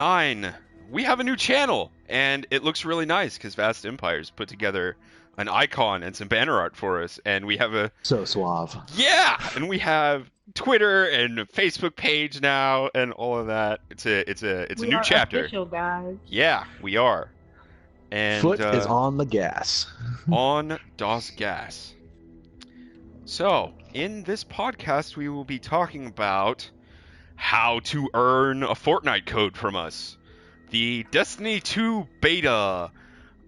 9, we have a new channel, and it looks really nice because Vast Empires put together an icon and some banner art for us, and we have a So suave. and we have Twitter and a Facebook page now, and all of that. It's a We new are chapter. official, guys. Yeah, we are. And Foot is on the gas. on das Gas. So, in this podcast, we will be talking about how to earn a Fortnite code from us, the Destiny 2 beta,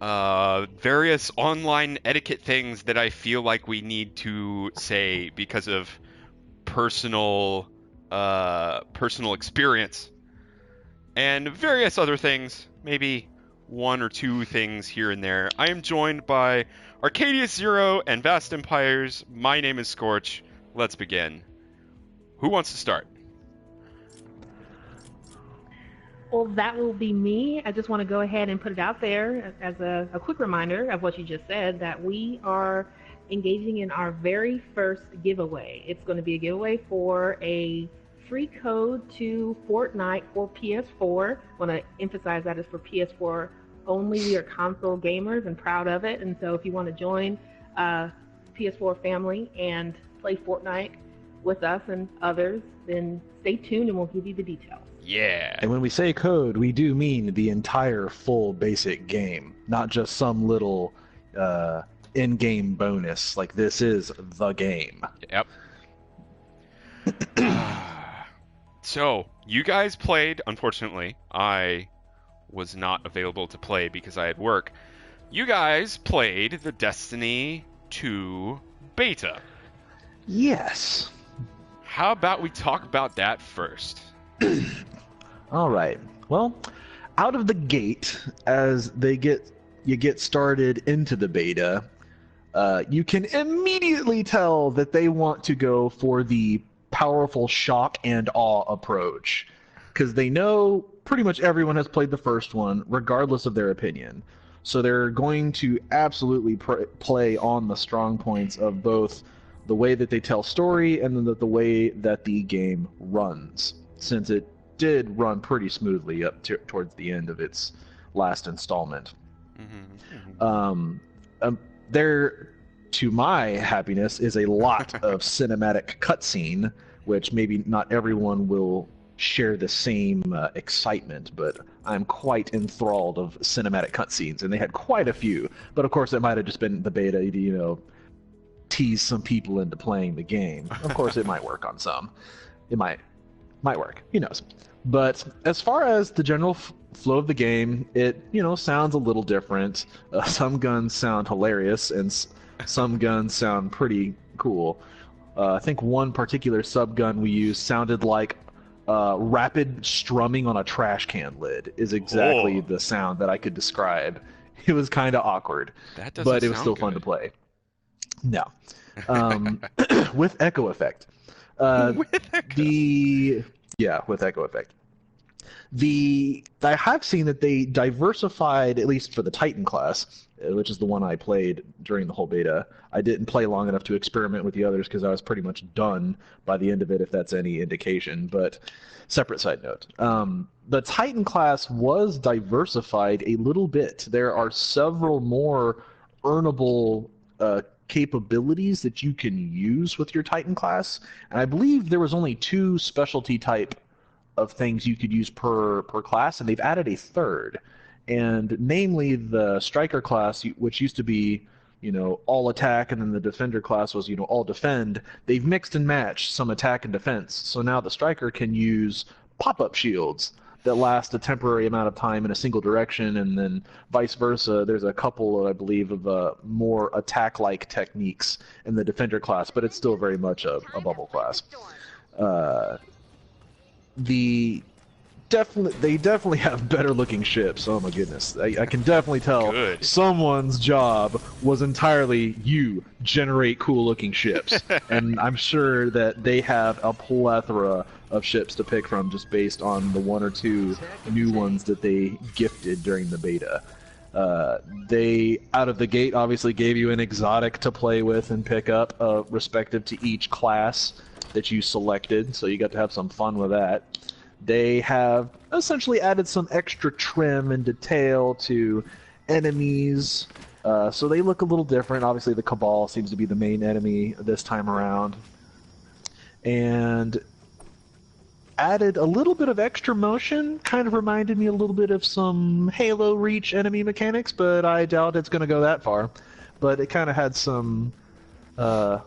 various online etiquette things that I feel like we need to say because of personal experience, and various other things, maybe one or two things here and there. I am joined by Arcadius Zero and Vast Empires. My name is Scorch. Let's begin. Who wants to start? Well, that will be me. I just want to go ahead and put it out there as a quick reminder of what you just said, that we are engaging in our very first giveaway. It's going to be a giveaway for a free code to Fortnite for PS4. I want to emphasize that is for PS4 only. We are console gamers and proud of it. And so if you want to join PS4 family and play Fortnite with us and others, then stay tuned and we'll give you the details. Yeah. And when we say code, we do mean the entire full basic game, not just some little in-game bonus. Like, this is the game. Yep. So, you guys played. Unfortunately, I was not available to play because I had work. You guys played the Destiny 2 beta. Yes. How about we talk about that first? All right. Well, out of the gate, as you get started into the beta, you can immediately tell that they want to go for the powerful shock and awe approach, because they know pretty much everyone has played the first one, regardless of their opinion. So they're going to absolutely play on the strong points of both the way that they tell story and then the way that the game runs, since it did run pretty smoothly up towards the end of its last installment. There, to my happiness, is a lot of cinematic cutscene, which maybe not everyone will share the same excitement, but I'm quite enthralled of cinematic cutscenes, and they had quite a few. But of course, it might have just been the beta, tease some people into playing the game. Of course, it might work on some. It might work. Who knows? But as far as the general flow of the game, it sounds a little different. Some guns sound hilarious, and some guns sound pretty cool. I think one particular subgun we used sounded like rapid strumming on a trash can lid is exactly the sound that I could describe. It was kind of awkward, but it was still fun to play. No. With echo effect. With echo. With echo effect. I have seen that they diversified, at least for the Titan class, which is the one I played during the whole beta. I didn't play long enough to experiment with the others because I was pretty much done by the end of it, if that's any indication. But separate side note. The Titan class was diversified a little bit. There are several more earnable capabilities that you can use with your Titan class, and I believe there was only 2 specialty type of things you could use per class, and they've added a third, and namely the Striker class, which used to be all attack, and then the Defender class was all defend. They've mixed and matched some attack and defense, so now the Striker can use pop-up shields that last a temporary amount of time in a single direction, and then vice versa. There's a couple, I believe, of more attack-like techniques in the Defender class, but it's still very much a bubble class. They definitely have better-looking ships. Oh my goodness, I can definitely tell someone's job was entirely generate cool-looking ships, and I'm sure that they have a plethora of ships to pick from just based on the 1 or 2 new ones that they gifted during the beta. They, out of the gate, obviously gave you an exotic to play with and pick up, respective to each class that you selected, so you got to have some fun with that. They have essentially added some extra trim and detail to enemies, so they look a little different. Obviously, the Cabal seems to be the main enemy this time around. And added a little bit of extra motion, kind of reminded me a little bit of some Halo Reach enemy mechanics, but I doubt it's going to go that far. But it kind of had some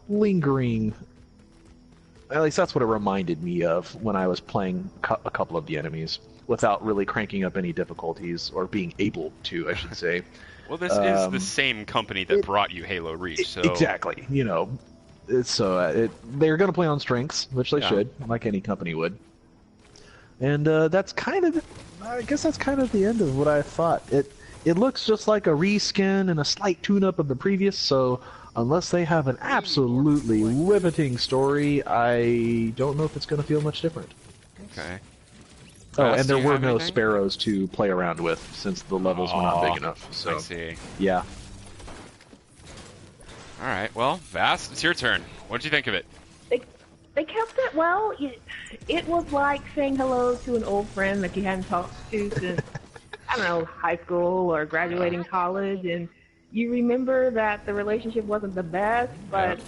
lingering, at least that's what it reminded me of when I was playing a couple of the enemies, without really cranking up any difficulties, or being able to, I should say. Well, this is the same company that brought you Halo Reach, so... Exactly, you know. So they're going to play on strengths, which they should, like any company would. And that's kind of, I guess that's kind of the end of what I thought. It looks just like a reskin and a slight tune-up of the previous, so unless they have an absolutely riveting story, I don't know if it's going to feel much different. Okay. Oh, and there were no sparrows to play around with, since the levels were not big enough. So, I see. Yeah. Alright, well, Vast, it's your turn. What'd you think of it? They kept it well. It was like saying hello to an old friend that you hadn't talked to since, I don't know, high school or graduating college, and you remember that the relationship wasn't the best, but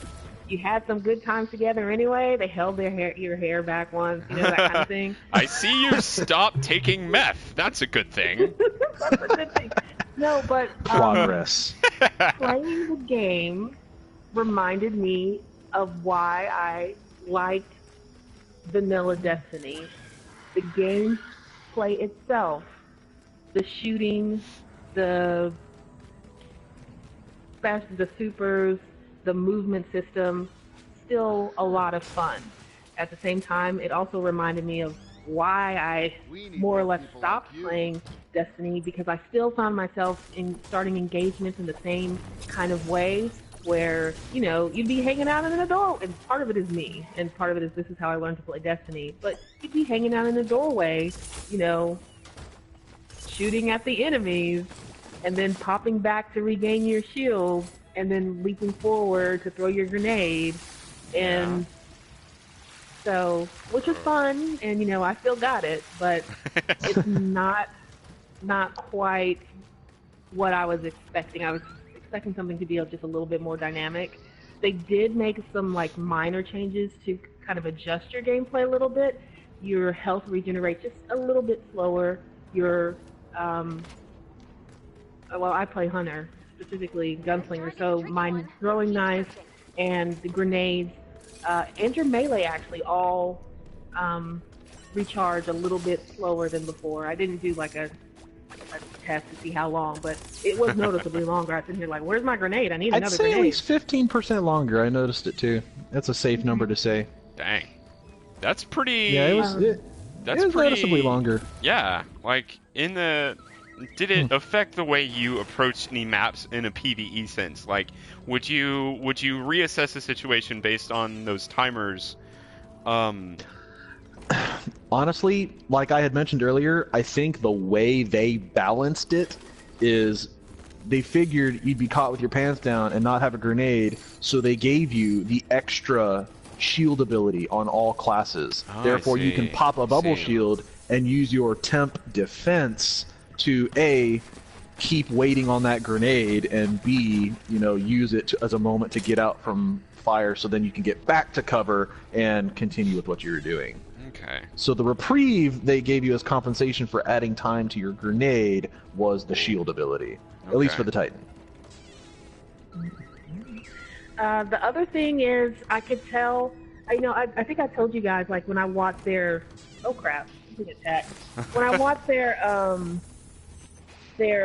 you had some good times together anyway. They held your hair back once, you know, that kind of thing. I see you stopped taking meth. That's a good thing. That's a good thing. No, but Progress. playing the game reminded me of why I liked vanilla Destiny. The gameplay itself, the shooting, the supers, the movement system, still a lot of fun. At the same time, it also reminded me of why I more or less stopped playing Destiny, because I still found myself in starting engagements in the same kind of way, where, you know, you'd be hanging out in an door, and part of it is me, and part of it is this is how I learned to play Destiny, but you'd be hanging out in the doorway, you know, shooting at the enemies, and then popping back to regain your shield, and then leaping forward to throw your grenade, and so, which was fun, and, you know, I still got it, but it's not quite what I was expecting. I was expecting something to be just a little bit more dynamic. They did make some like minor changes to kind of adjust your gameplay a little bit. Your health regenerates just a little bit slower. Your well, I play Hunter, specifically Gunslinger, so my throwing knife and the grenades and your melee actually all recharge a little bit slower than before. I didn't do like a test to see how long, but it was noticeably longer. I was sitting here like, where's my grenade? I need another grenade. I'd say at least 15% longer. I noticed it too. That's a safe number to say. Dang. That's pretty... Yeah, it was pretty noticeably longer. Yeah, like, did it affect the way you approach any maps in a PvE sense? Like, would you reassess the situation based on those timers? Honestly, like I had mentioned earlier, I think the way they balanced it is they figured you'd be caught with your pants down and not have a grenade, so they gave you the extra shield ability on all classes. Therefore, you can pop a bubble shield and use your temp defense to A, keep waiting on that grenade, and B, you know, use it as a moment to get out from fire, so then you can get back to cover and continue with what you were doing. Okay. So the reprieve they gave you as compensation for adding time to your grenade was the shield ability, at least for the Titan. The other thing is, I could tell, I think I told you guys, like, when I watched their, oh crap, I'm being attacked. When I watched their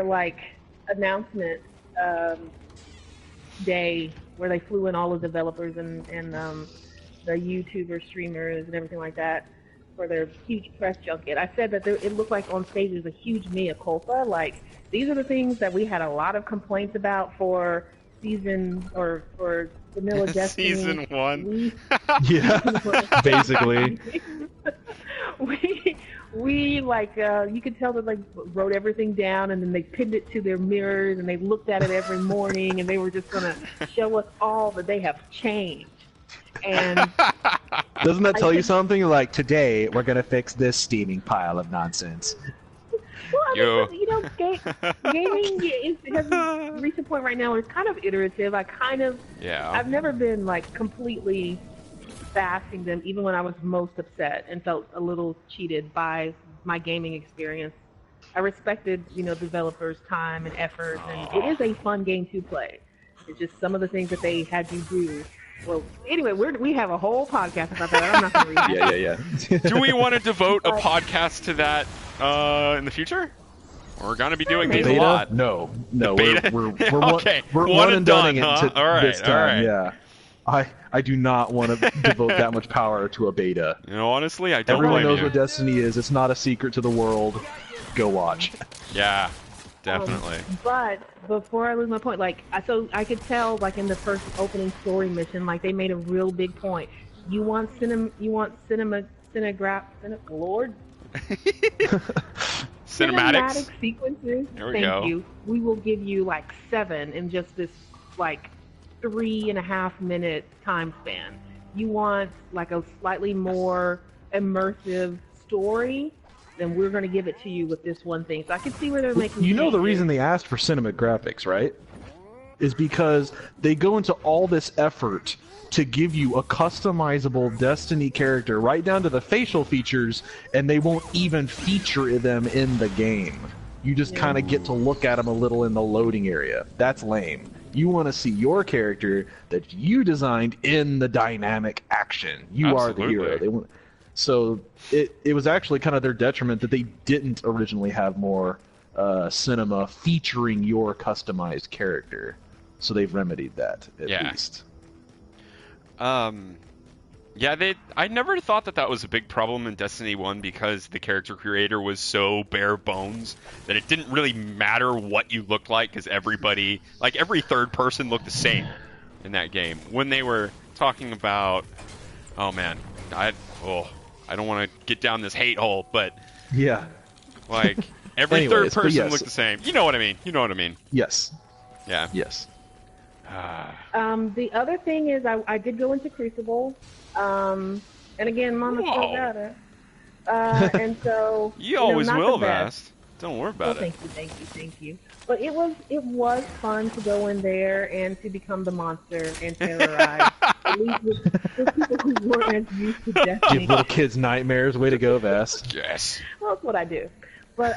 like, announcement day, where they flew in all the developers and the YouTubers, streamers, and everything like that for their huge press junket, I said that it looked like on stage there's a huge mea culpa. Like, these are the things that we had a lot of complaints about for season, or for Vanilla Destiny. Season 1. Yeah, basically. We like, you could tell that, like, wrote everything down, and then they pinned it to their mirrors, and they looked at it every morning, and they were just going to show us all that they have changed. And Doesn't that tell you something? Like, today we're gonna fix this steaming pile of nonsense. Well, I mean, you know, gaming has reached a point right now where it's kind of iterative. I've never been like completely bashing them, even when I was most upset and felt a little cheated by my gaming experience. I respected, you know, developers' time and effort, and it is a fun game to play. It's just some of the things that they had you do. Well, anyway, we have a whole podcast about that. I'm not going to read it. Yeah. Do we want to devote a podcast to that in the future? We're going to be doing these a beta? lot. No, beta? we're Okay, one and done, huh? it All right, this time. all right. Yeah, I do not want to devote that much power to a beta. You know, honestly, I don't Everyone blame knows you. what Destiny is. It's not a secret to the world. Go watch. Yeah, definitely. But before I lose my point, like, so I could tell, like, in the first opening story mission, like, they made a real big point. You want Lord? Cinematics sequences. There we Thank go. you. We will give you like 7 in just this like 3.5 minute time span. You want like a slightly more immersive story, then we're going to give it to you with this one thing. So I can see where they're making. You know the changes. reason they asked for cinema graphics, right? Is because they go into all this effort to give you a customizable Destiny character, right down to the facial features, and they won't even feature them in the game. You just kind of get to look at them a little in the loading area. That's lame. You want to see your character that you designed in the dynamic action. You are the hero. They want. So it was actually kind of their detriment that they didn't originally have more cinema featuring your customized character. So they've remedied that at least. I never thought that was a big problem in Destiny 1 because the character creator was so bare bones that it didn't really matter what you looked like because everybody, like every third person looked the same in that game. When they were talking about, oh man, I don't want to get down this hate hole, but yeah, like every third person looked the same. You know what I mean? Yes. Yeah. Yes. The other thing is I did go into Crucible, and again, Mama still got it. And so you always will, Vast. Don't worry about it. Thank you. But it was fun to go in there and to become the monster and terrorize. At least with people who weren't as used to Destiny. Give little kids nightmares. Way to go, Vast. Yes. Well, that's what I do. But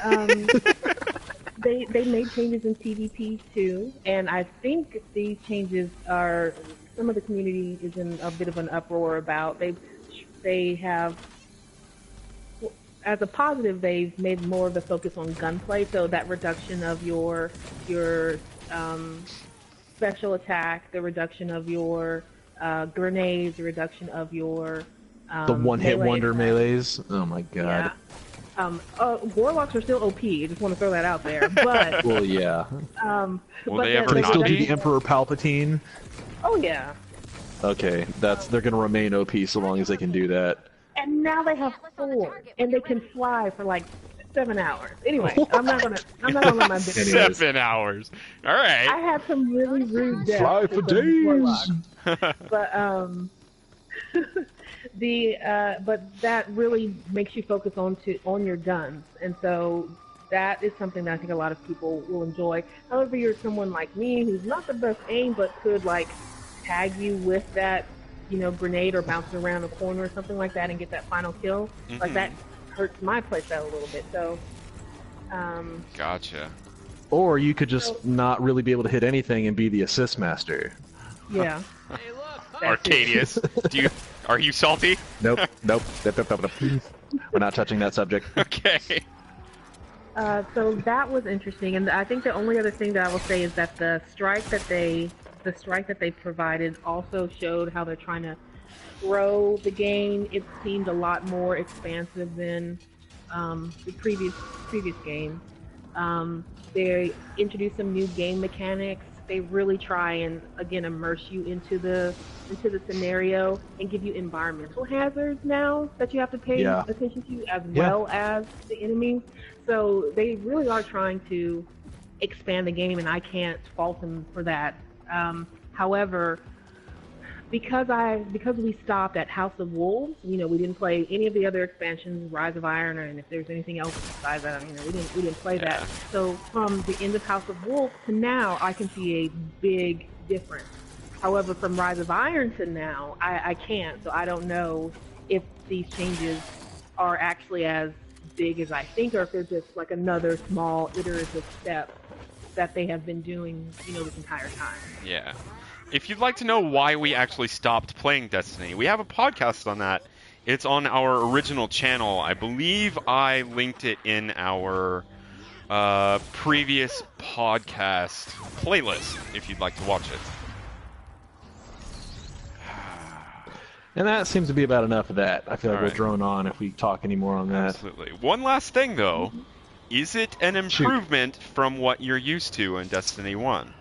they made changes in PvP too, and I think these changes are some of the community is in a bit of an uproar about. They have, as a positive, they've made more of the focus on gunplay, so that reduction of your special attack, the reduction of your grenades, the reduction of your the one-hit wonder melees. Oh my god. Yeah. Warlocks are still OP. I just want to throw that out there. But well, yeah. Will they ever Can they not still be? do the Emperor Palpatine? Oh yeah. Okay, they're gonna remain OP so long as they can do that. And now they have 4, and they can fly for like 7 hours. Anyway, I'm not gonna let my business. 7 hours. All right. I had some really rude deaths. Fly for days. But but that really makes you focus on your guns, and so that is something that I think a lot of people will enjoy. However, you're someone like me who's not the best aim, but could like tag you with that, grenade or bouncing around a corner or something like that and get that final kill. Mm-hmm. Like that hurts my playstyle a little bit. So, Gotcha. Or you could just not really be able to hit anything and be the assist master. Yeah. Arcadius, are you salty? Nope. We're not touching that subject. Okay. So that was interesting, and I think the only other thing that I will say is that the strike that they provided also showed how they're trying to grow the game. It seemed a lot more expansive than the previous game. They introduced some new game mechanics. They really try and again immerse you into the scenario and give you environmental hazards now that you have to pay attention to, as well as the enemies. So they really are trying to expand the game, and I can't fault them for that. However, because we stopped at House of Wolves, we didn't play any of the other expansions, Rise of Iron, and if there's anything else besides that, we didn't play that. So from the end of House of Wolves to now, I can see a big difference. However, from Rise of Iron to now, I can't. So I don't know if these changes are actually as big as I think, or if they're just like another small iterative step that they have been doing, this entire time. Yeah. If you'd like to know why we actually stopped playing Destiny, we have a podcast on that. It's on our original channel. I believe I linked it in our previous podcast playlist, if you'd like to watch it. And that seems to be about enough of that. I feel like All right. we'll drone on if we talk any more on that. Absolutely. One last thing, though. Is it an improvement from what you're used to in Destiny 1?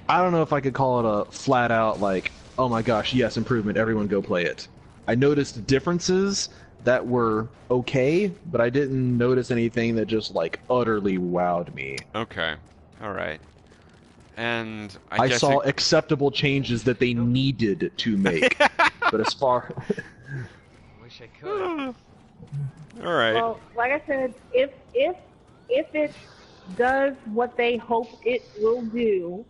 I don't know if I could call it a flat out like, oh my gosh, yes, improvement, everyone go play it. I noticed differences that were okay, but I didn't notice anything that just like utterly wowed me. Okay. All right. And I guess saw acceptable changes that they needed to make. But as far Wish I could. All right. Well, like I said, if it does what they hope it will do,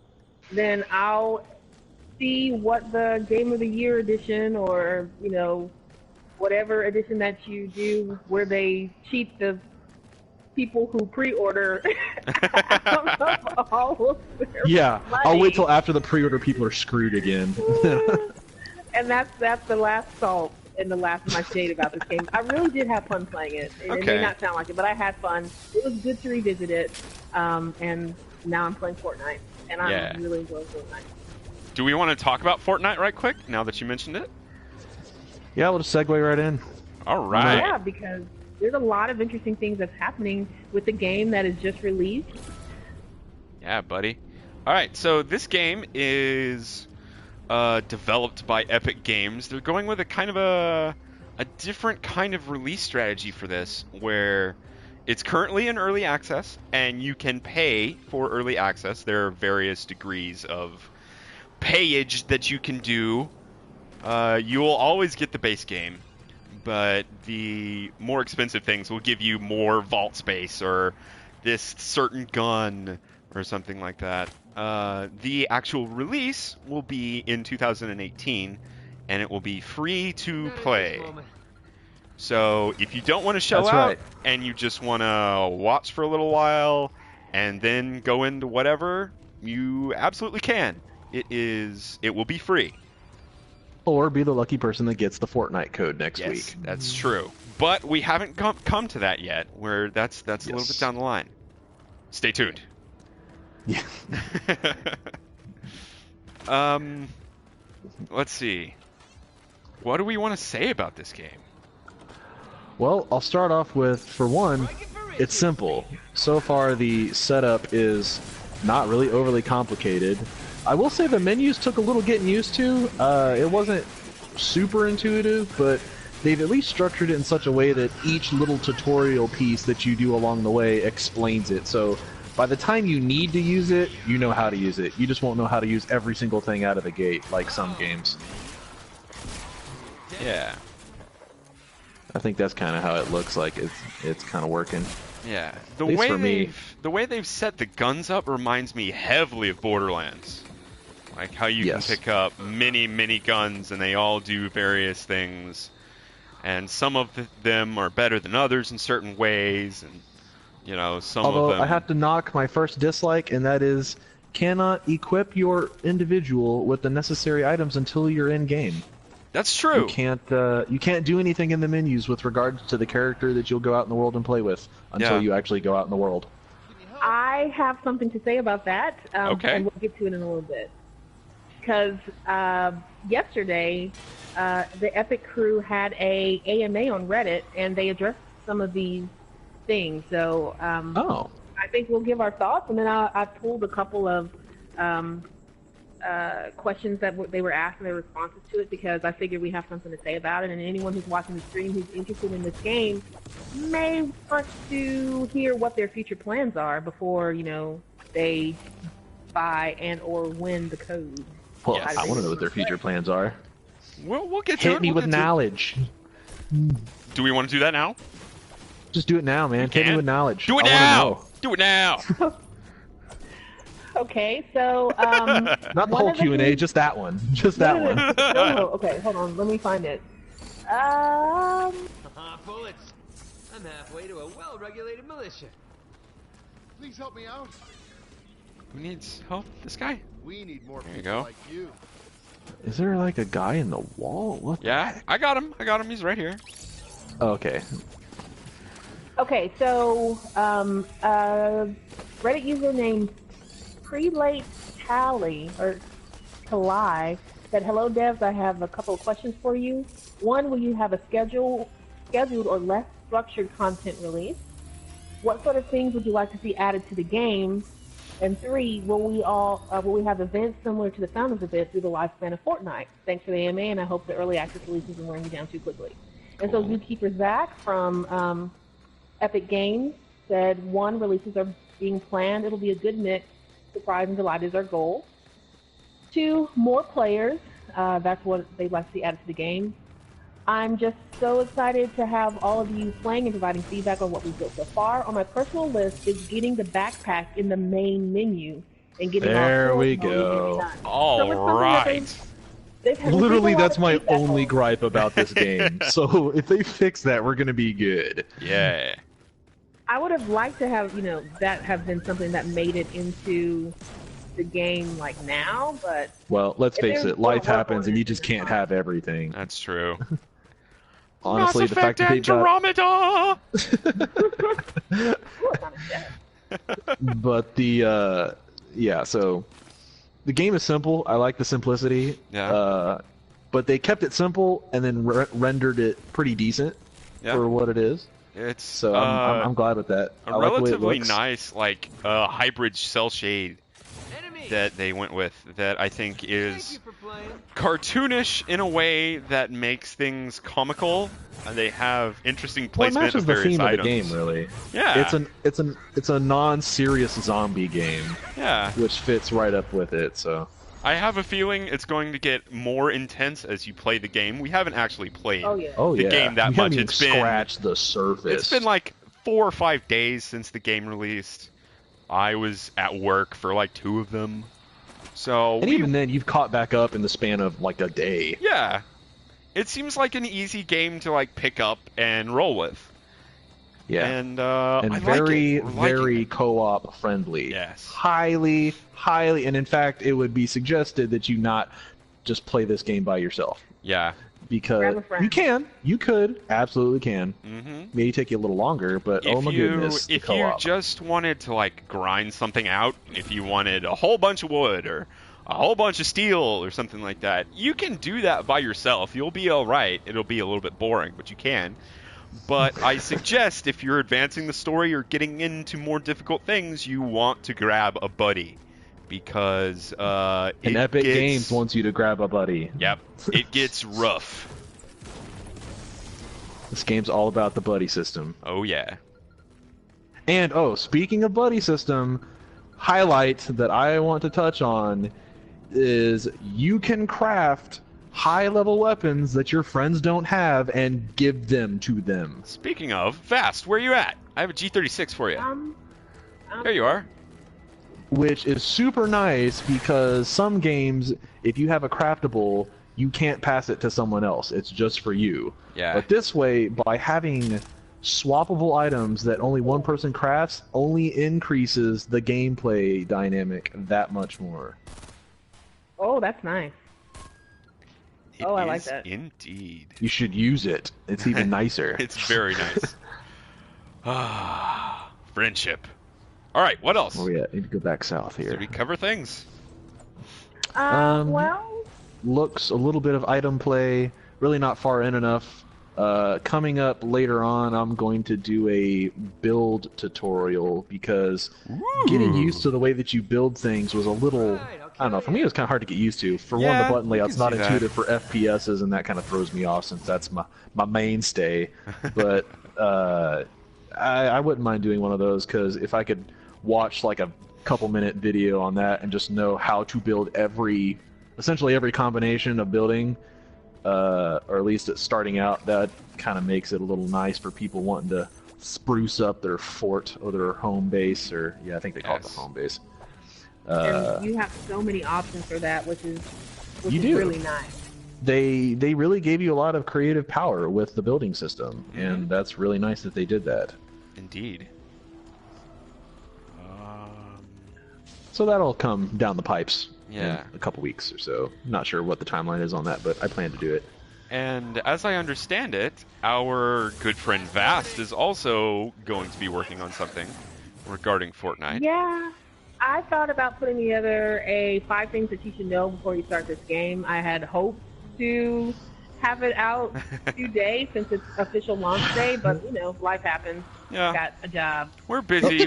then I'll see what the Game of the Year edition or, whatever edition that you do where they cheat the people who pre-order out of all of their yeah, money. I'll wait till after the pre-order people are screwed again. And that's the last salt and the last of my shade about this game. I really did have fun playing it. It may not sound like it, but I had fun. It was good to revisit it, and now I'm playing Fortnite. And I'm really enjoying Fortnite. Do we want to talk about Fortnite right quick, now that you mentioned it? Yeah, we'll just segue right in. All right. Yeah, because there's a lot of interesting things that's happening with the game that is just released. Yeah, buddy. All right, so this game is developed by Epic Games. They're going with a kind of a different kind of release strategy for this, where it's currently in early access, and you can pay for early access. There are various degrees of payage that you can do. You will always get the base game, but the more expensive things will give you more vault space or this certain gun or something like that. The actual release will be in 2018, and it will be free to play. So if you don't want to shell out and you just want to watch for a little while and then go into whatever, you absolutely can. It will be free. Or be the lucky person that gets the Fortnite code next week. Yes, that's true. But we haven't come to that yet, where that's a little bit down the line. Stay tuned. Yeah. Let's see. What do we want to say about this game? Well, I'll start off with, for one, it's simple. So far, the setup is not really overly complicated. I will say the menus took a little getting used to. It wasn't super intuitive, but they've at least structured it in such a way that each little tutorial piece that you do along the way explains it. So by the time you need to use it, you know how to use it. You just won't know how to use every single thing out of the gate, like some games. Yeah. I think that's kind of how it looks like it's kind of working. Yeah. At least for me. The way they've set the guns up reminds me heavily of Borderlands. Like how you can pick up many guns and they all do various things. And some of them are better than others in certain ways, and some Although of them... I have to knock my first dislike, and that is cannot equip your individual with the necessary items until you're in game. That's true. You can't do anything in the menus with regards to the character that you'll go out in the world and play with until you actually go out in the world. I have something to say about that, and we'll get to it in a little bit. Because yesterday, the Epic crew had a AMA on Reddit, and they addressed some of these things. So I think we'll give our thoughts, and then I pulled a couple of questions that they were asked and their responses to it, because I figured we have something to say about it, and anyone who's watching the stream who's interested in this game may want to hear what their future plans are before they verify and or win the code. Well, Yes. I want to know what their future plans are. We'll get to it. Hit me we'll with get to it. knowledge. Do we want to do that now? Just do it now, man. Hit me can. with knowledge. Do it I wanna now! know. Do it now! Okay, so Not the one whole of the Q&A, things- just that one. Just that one. No, okay, hold on, let me find it. Bullets. I'm halfway to a well-regulated militia. Please help me out. Who needs help? This guy? We need more There you people go. like you. Is there like a guy in the wall? What the Yeah, heck? I got him. He's right here. Okay. Okay, so Reddit username Prelate Tally or Kalai said, "Hello devs, I have a couple of questions for you. One, will you have a scheduled or less structured content release? What sort of things would you like to see added to the game? And three, will we have events similar to the Founders event through the lifespan of Fortnite? Thanks for the AMA, and I hope the early access release isn't wearing you down too quickly." And so Zookeeper Zach from Epic Games said, "1, releases are being planned. It'll be a good mix. Surprise and delight is our goal. 2, more players. That's what they'd like to see added to the game. I'm just so excited to have all of you playing and providing feedback on what we've built so far. On my personal list is getting the backpack in the main menu and getting There all we four modes go. redone." All So it's something that right. they've had Literally, a lot that's of my feedback only on. gripe about this game. So if they fix that, we're gonna be good. Yeah. I would have liked to have, that have been something that made it into the game like now, but Well, let's If face there's it, life more work happens, on and it, you just it's can't fine. have everything. That's true. Honestly, Mass the fact that Effect they got, Andromeda! ooh, I found it. but yeah. So the game is simple. I like the simplicity. Yeah. But they kept it simple and then rendered it pretty decent Yeah. for what it is. It's So I'm glad with that. a I like the way it relatively looks. nice, hybrid cell shade Enemy. that they went with that I think Thank is you for playing. cartoonish in a way that makes things comical, and they have interesting Well, it placement matches of the various theme items. of the game, really. Yeah. It's a non-serious zombie game, Yeah. which fits right up with it. So I have a feeling it's going to get more intense as you play the game. We haven't actually played Oh yeah. the game that we much. haven't even It's been scratched the surface. It's been like 4 or 5 days since the game released. I was at work for like 2 of them. So and even then, you've caught back up in the span of like a day. yeah. It seems like an easy game to like pick up and roll with. Yeah, And and I very, like it. We're liking very it. co-op friendly. Yes. Highly, and in fact, it would be suggested that you not just play this game by yourself, Yeah. because Grab a friend. you could, absolutely can. Mm-hmm. Maybe take you a little longer, but oh my goodness, the If you co-op. just wanted to like grind something out, if you wanted a whole bunch of wood or a whole bunch of steel or something like that, you can do that by yourself. You'll be all right. It'll be a little bit boring, but you can. But I suggest if you're advancing the story or getting into more difficult things, you want to grab a buddy, because And it Epic gets, Games wants you to grab a buddy. Yep, it gets rough. This game's all about the buddy system. Oh yeah. And speaking of buddy system, highlight that I want to touch on is you can craft high-level weapons that your friends don't have and give them to them. Speaking of, Fast, where you at? I have a G36 for you. There you are. Which is super nice because some games, if you have a craftable, you can't pass it to someone else. It's just for you. Yeah. But this way, by having swappable items that only one person crafts, only increases the gameplay dynamic that much more. Oh, that's nice. It Oh, I like is that. Indeed. You should use it. It's even nicer. It's very nice. Ah, friendship. All right, what else? Where we at? Need to go back south Did here. we cover things? Well, Looks a little bit of item play. Really not far in enough. Coming up later on, I'm going to do a build tutorial because getting used to the way that you build things was a little, I don't know, for me it was kind of hard to get used to. For one, Yeah, the button I layout's can not see that. intuitive for FPSs, and that kind of throws me off since that's my mainstay. But I wouldn't mind doing one of those because if I could watch like a couple-minute video on that and just know how to build essentially every combination of building, or at least at starting out, that kind of makes it a little nice for people wanting to spruce up their fort or their home base, or I think they call it the home base. And you have so many options for that, which is really nice. They really gave you a lot of creative power with the building system, and that's really nice that they did that. Indeed. So that'll come down the pipes in Yeah. a couple weeks or so. I'm not sure what the timeline is on that, but I plan to do it. And as I understand it, our good friend Vast is also going to be working on something regarding Fortnite. Yeah, I thought about putting together a 5 things that you should know before you start this game. I had hoped to have it out today since it's official launch day, but life happens. Yeah. Got a job. We're busy.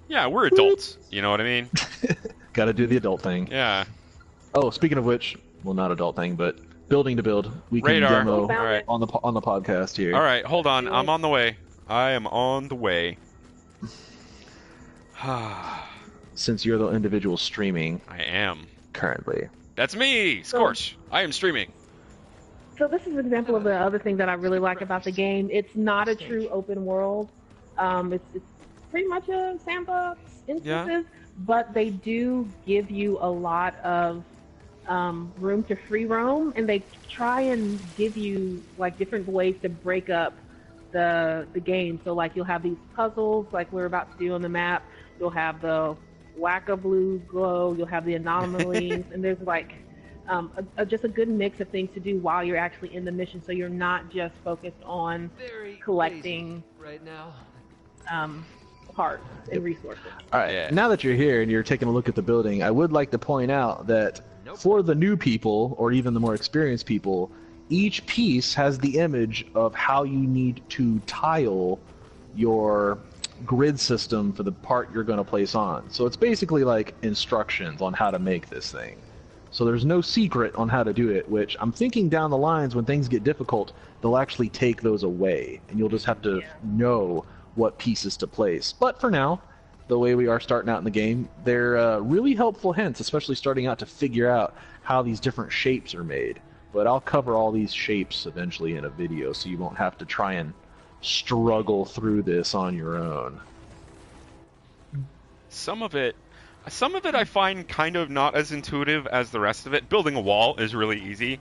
We're adults. You know what I mean? Got to do the adult thing. Yeah. Oh, speaking of which, well, not adult thing, but building to build. We can Radar. demo All right. on the podcast here. All right, hold on. I'm on the way. I am on the way. Since you're the individual streaming I am. currently. That's me, Scorch. I am streaming. So this is an example of the other thing that I really like about the game. It's not a true open world. It's pretty much a sandbox instances, but they do give you a lot of room to free roam, and they try and give you like different ways to break up the game. So like you'll have these puzzles like we're about to do on the map. You'll have the whack-a-blue glow. You'll have the anomalies, and there's like just a good mix of things to do while you're actually in the mission. So you're not just focused on collecting right now. parts and resources. All right. Now that you're here and you're taking a look at the building, I would like to point out that for the new people, or even the more experienced people, each piece has the image of how you need to tile your grid system for the part you're going to place on. So it's basically like instructions on how to make this thing. So there's no secret on how to do it, which I'm thinking down the lines when things get difficult, they'll actually take those away, and you'll just have to know what pieces to place. But for now, the way we are starting out in the game, they're really helpful hints, especially starting out to figure out how these different shapes are made. But I'll cover all these shapes eventually in a video, so you won't have to try and struggle through this on your own. Some of it I find kind of not as intuitive as the rest of it. Building a wall is really easy.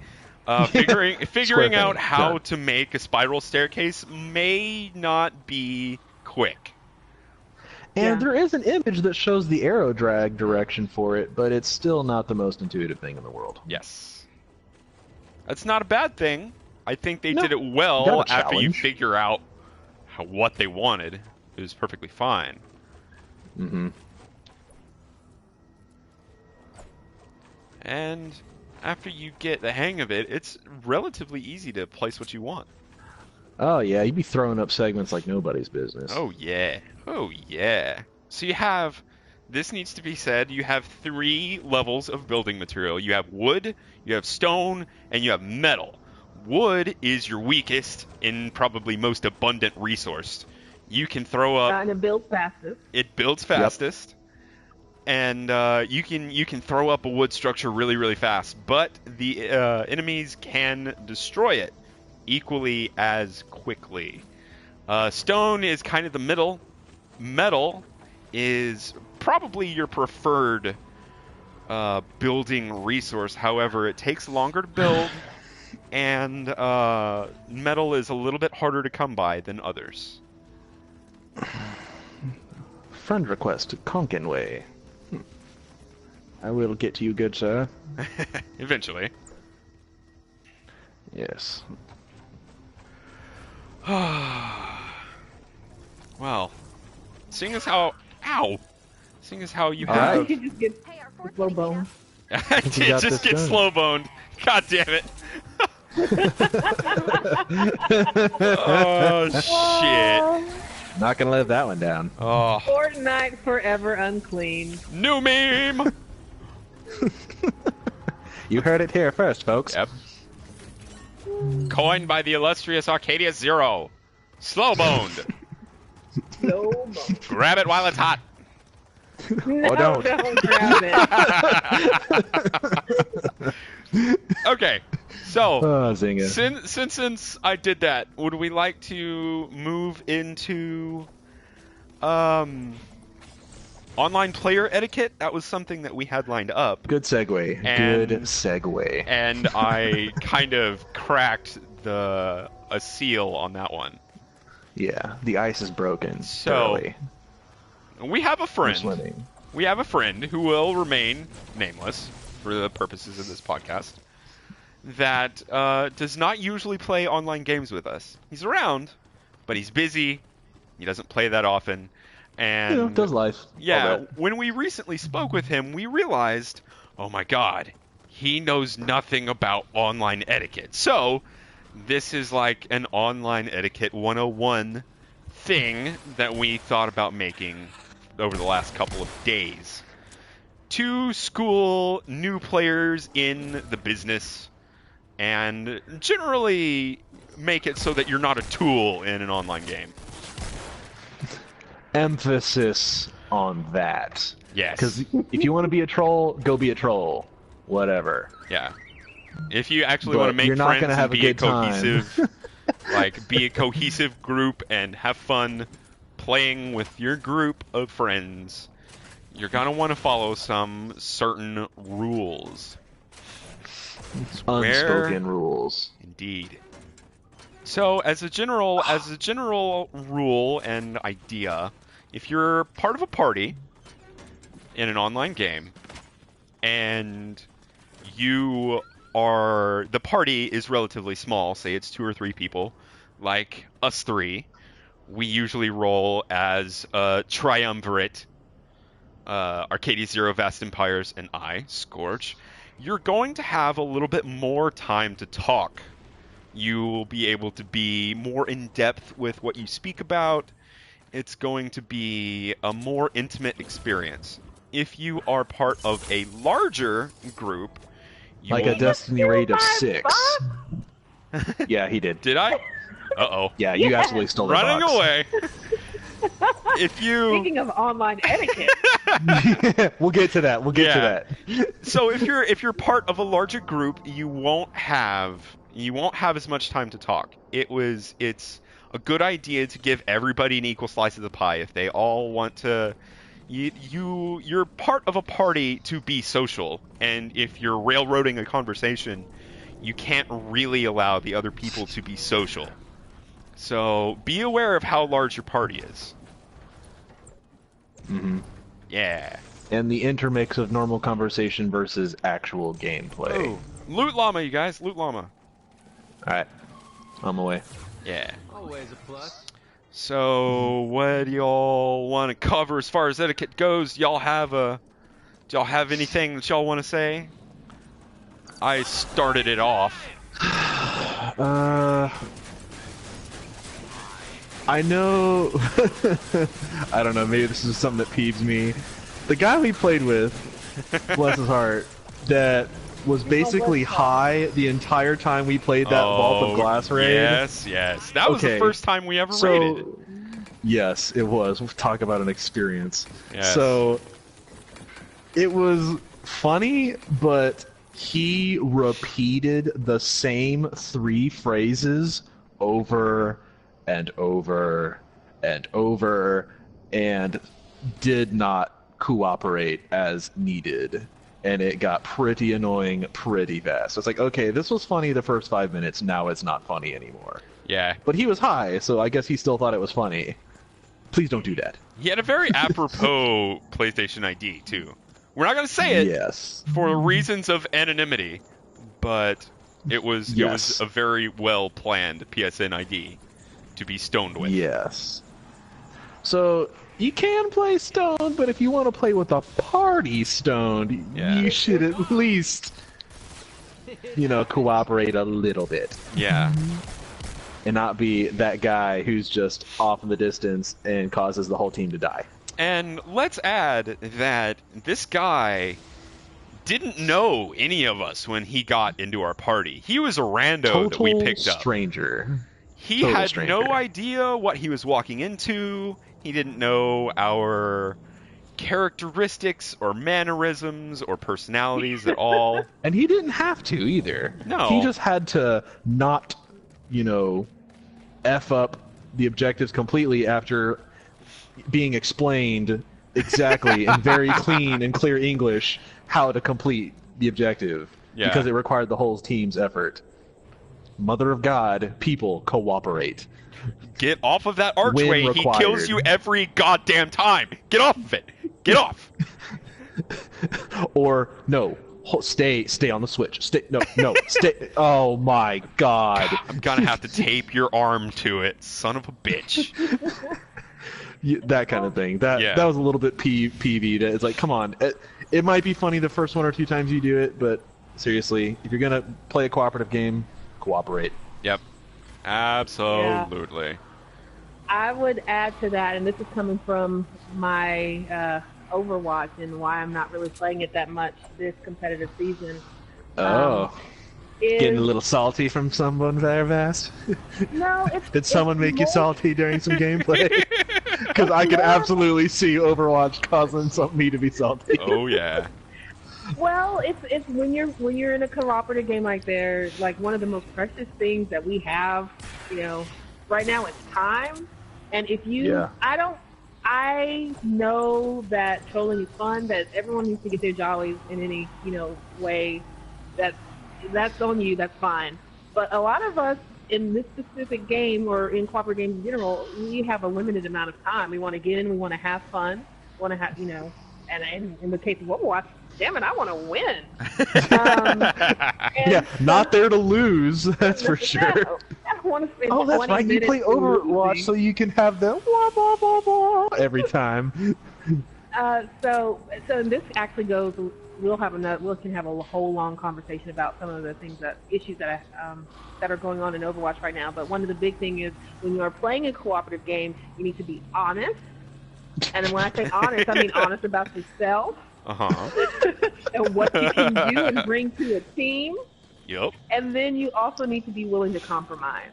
Figuring out how to make a spiral staircase may not be quick. And there is an image that shows the arrow drag direction for it, but it's still not the most intuitive thing in the world. Yes. That's not a bad thing. I think they did it well after you figure out what they wanted. It was perfectly fine. Mm-hmm. And after you get the hang of it, it's relatively easy to place what you want. Oh yeah, you'd be throwing up segments like nobody's business. Oh yeah. Oh yeah. So you have, this needs to be said, you have 3 levels of building material. You have wood, you have stone, and you have metal. Wood is your weakest and probably most abundant resource. You can throw up... and it builds fastest. It builds fastest. And you can throw up a wood structure really, really fast. But the enemies can destroy it equally as quickly. Stone is kind of the middle. Metal is probably your preferred building resource. However, it takes longer to build, and metal is a little bit harder to come by than others. Friend request, Conkenway. I will get to you, good sir. Eventually. Yes. Well, seeing as how you have... You just get slow bone. I did just get slow boned. God damn it. Oh shit. Not gonna let that one down. Oh. Fortnite forever unclean. New meme. You heard it here first, folks. Yep. Coined by the illustrious Arcadia Zero. Slow boned. Slow bone. Grab it while it's hot. No, don't. don't grab it. Okay, so Oh, Zynga. since I did that, would we like to move into online player etiquette? That was something that we had lined up, Good segue. And- Good segue. and I kind of cracked a seal on that one. Yeah, the ice is broken. So- thoroughly. We have a We're friend. swimming. We have a friend who will remain nameless for the purposes of this podcast that does not usually play online games with us. He's around, but he's busy. He doesn't play that often. And You know, does life. yeah, All that. when we recently spoke with him, we realized, oh my god, he knows nothing about online etiquette. So, this is like an online etiquette 101 thing that we thought about making over the last couple of days to school new players in the business and generally make it so that you're not a tool in an online game. Emphasis on that. Yes. Because if you want to be a troll, go be a troll. Whatever. Yeah. If you actually But want to make you're not friends gonna have and a be a good time. cohesive, like be a cohesive group and have fun playing with your group of friends, you're gonna want to follow some certain rules. Unspoken rules. Indeed. So, as a general rule and idea, if you're part of a party in an online game, and the party is relatively small, say it's 2 or 3 people, like us 3, we usually roll as a triumvirate, Arcadia Zero, Vast Empires, and I, Scorch. You're going to have a little bit more time to talk. You will be able to be more in-depth with what you speak about. It's going to be a more intimate experience. If you are part of a larger group, you Like will... a Destiny raid of my 6. Yeah, he did. Did I? Uh-oh. Yeah, you Yeah. absolutely stole the Running box. away. If you... Speaking of online etiquette, We'll get to that. We'll get Yeah. to that. So if you're part of a larger group, you won't have as much time to talk. It's a good idea to give everybody an equal slice of the pie. If they all want to, you're part of a party to be social, and if you're railroading a conversation, you can't really allow the other people to be social. So be aware of how large your party is. hmm Yeah. And the intermix of normal conversation versus actual gameplay. Oh, loot llama, you guys, loot llama. Alright. On my way. Yeah. Always a plus. So, what do y'all want to cover as far as etiquette goes? Do y'all have anything that y'all want to say? I started it off. I know. I don't know. Maybe this is something that peeves me. The guy we played with, bless his heart, that was basically high the entire time we played that Vault of Glass raid. Yes. That was the Okay. first time we ever raided. Yes, it was. We'll talk about an experience. Yes. So, it was funny, but he repeated the same 3 phrases over and over and over and did not cooperate as needed. And it got pretty annoying pretty fast. It's like, okay, this was funny the first 5 minutes, now it's not funny anymore. Yeah. But he was high, so I guess he still thought it was funny. Please don't do that. He had a very apropos PlayStation ID, too. We're not going to say it Yes. for reasons of anonymity, but it was Yes. a very well-planned PSN ID to be stoned with. Yes. So, you can play stoned, but if you want to play with a party stoned, Yeah. you should at least, cooperate a little bit. Yeah. And not be that guy who's just off in the distance and causes the whole team to die. And let's add that this guy didn't know any of us when he got into our party. He was a rando that we picked up. Stranger. He Total had stranger. no idea what he was walking into. He didn't know our characteristics or mannerisms or personalities at all. And he didn't have to either. No. He just had to not, F up the objectives completely after being explained exactly in very clean and clear English how to complete the objective. Yeah. Because it required the whole team's effort. Mother of God, people, cooperate. Get off of that archway. Win He required. kills you every goddamn time. Get off of it. Get off. Or, no, stay on the switch. Stay. Oh my God. I'm gonna have to tape your arm to it, son of a bitch. That kind of thing. That was a little bit peevy. It's like, come on. It might be funny the first 1 or 2 times you do it, but seriously, if you're gonna play a cooperative game, cooperate. Yep. Absolutely. Yeah. I would add to that, and this is coming from my Overwatch and why I'm not really playing it that much this competitive season. Getting a little salty from someone there, Vast? No, Did someone make you salty during some gameplay? Because I could absolutely see Overwatch causing me to be salty. Oh yeah. Well, it's when you're in a cooperative game like one of the most precious things that we have, right now it's time. And if you, I know that trolling is fun, that everyone needs to get their jollies in any, way. That's on you, that's fine. But a lot of us in this specific game or in cooperative games in general, we have a limited amount of time. We want to get in, we want to have fun, want to have, and in the case of Overwatch, damn it, I want to win. Not there to lose, that's for sure. I don't want to spend 20 that's right, you play Overwatch losing. so you can have the wah, wah, wah, wah every time. So this actually goes. We can have a whole long conversation about some of the issues that are going on in Overwatch right now. But one of the big things is when you are playing a cooperative game, you need to be honest. And when I say honest, I mean honest about yourself. And what you can do and bring to a team. Yep. And then you also need to be willing to compromise.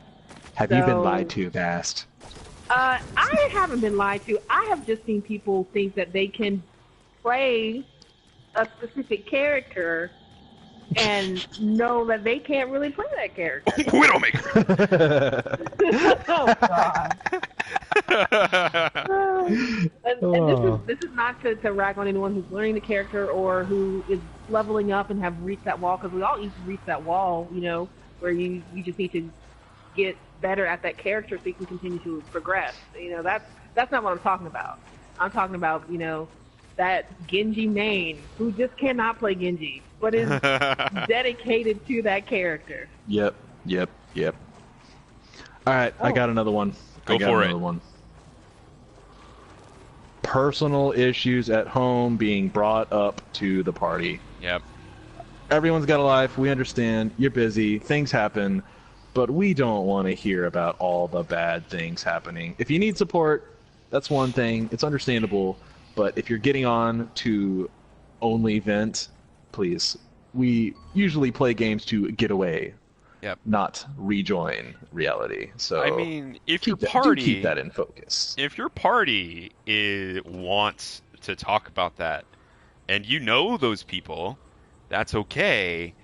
Have you been lied to, Vast? I haven't been lied to. I have just seen people think that they can play a specific character and know that they can't really play that character. Widowmaker! Oh, God. And this is not to rag on anyone who's learning the character or who is leveling up and have reached that wall, because we all need to reach that wall, where you just need to get better at that character so you can continue to progress. That's not what I'm talking about. I'm talking about, that Genji main who just cannot play Genji, but is dedicated to that character. Yep. All right, I got another one. Go for it. Personal issues at home being brought up to the party. Yep. Everyone's got a life. We understand. You're busy. Things happen. But we don't want to hear about all the bad things happening. If you need support, that's one thing. It's understandable. But if you're getting on to only vent, please. We usually play games to get away, not rejoin reality. So I mean, if your do party keep that in focus. If your party wants to talk about that, and those people, that's okay.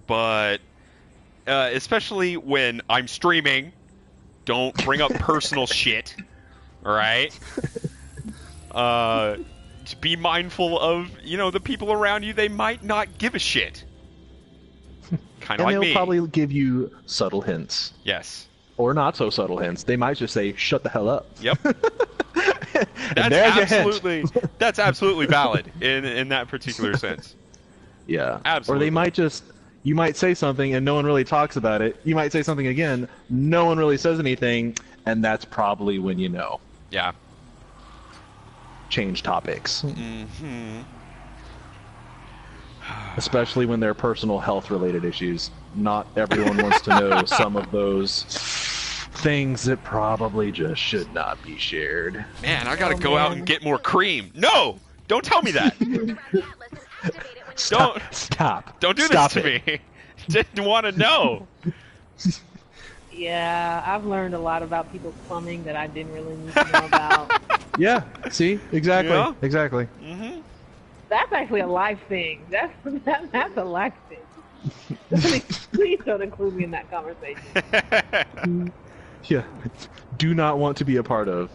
But especially when I'm streaming, don't bring up personal shit. All right. Be mindful of, the people around you. They might not give a shit. Kind of like me. And they'll probably give you subtle hints. Yes. Or not so subtle hints. They might just say, shut the hell up. Yep. That's absolutely valid in that particular sense. Yeah. Absolutely. Or you might say something and no one really talks about it. You might say something again, no one really says anything, and that's probably when you know. Yeah. Change topics. Mm-hmm. Especially when they're personal health-related issues. Not everyone wants to know some of those things that probably just should not be shared. Man, I gotta go out and get more cream. No! Don't tell me that! Stop. Don't do Stop this to me. Didn't want to know. Yeah, I've learned a lot about people's plumbing that I didn't really need to know about. Yeah. See, exactly, Yeah. exactly. Mm-hmm. That's actually a life thing. That's a life thing. Please don't include me in that conversation. Yeah. Do not want to be a part of.